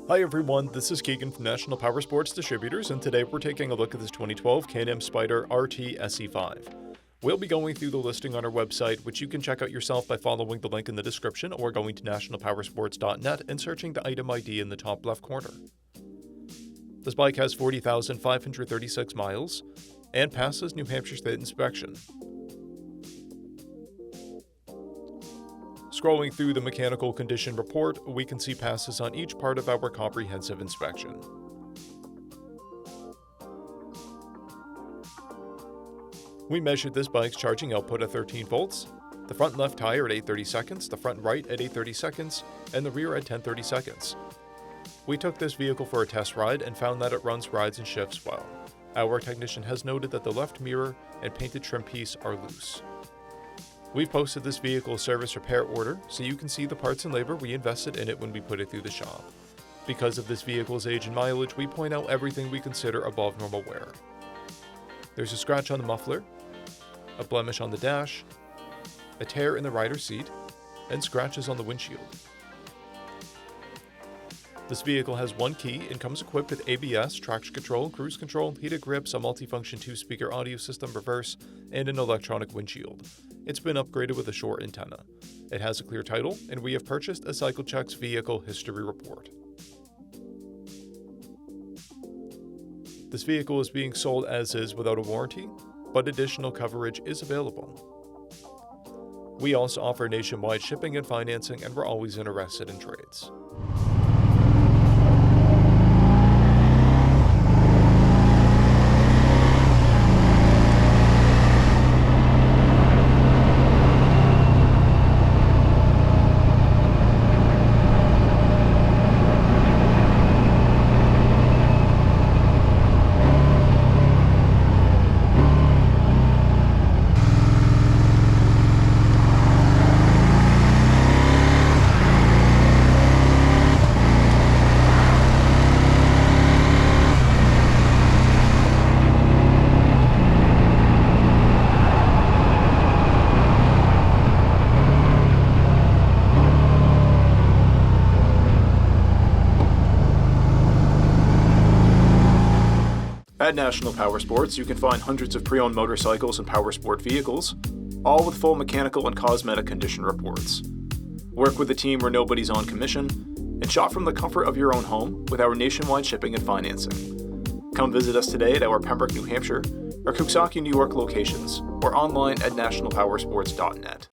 Hi everyone, this is Keegan from National Powersports Distributors, and today we're taking a look at this 2012 Can-Am Spyder RT SE5. We'll be going through the listing on our website, which you can check out yourself by following the link in the description or going to nationalpowersports.net and searching the item ID in the top left corner. This bike has 40,536 miles and passes New Hampshire State inspection. Scrolling through the mechanical condition report, we can see passes on each part of our comprehensive inspection. We measured this bike's charging output at 13 volts, the front left tire at 830 seconds, the front right at 830 seconds, and the rear at 1030 seconds. We took this vehicle for a test ride and found that it runs, rides, and shifts well. Our technician has noted that the left mirror and painted trim piece are loose. We've posted this vehicle service repair order so you can see the parts and labor we invested in it when we put it through the shop. Because of this vehicle's age and mileage, we point out everything we consider above normal wear. There's a scratch on the muffler, a blemish on the dash, a tear in the rider's seat, and scratches on the windshield. This vehicle has one key and comes equipped with ABS, traction control, cruise control, heated grips, a multi-function 2-speaker audio system, reverse, and an electronic windshield. It's been upgraded with a short antenna. It has a clear title, and we have purchased a CycleCheck's vehicle history report. This vehicle is being sold as is without a warranty, but additional coverage is available. We also offer nationwide shipping and financing, and we're always interested in trades. At National Powersports, you can find hundreds of pre-owned motorcycles and powersport vehicles, all with full mechanical and cosmetic condition reports. Work with a team where nobody's on commission, and shop from the comfort of your own home with our nationwide shipping and financing. Come visit us today at our Pembroke, New Hampshire, or Coxsackie, New York locations, or online at nationalpowersports.net.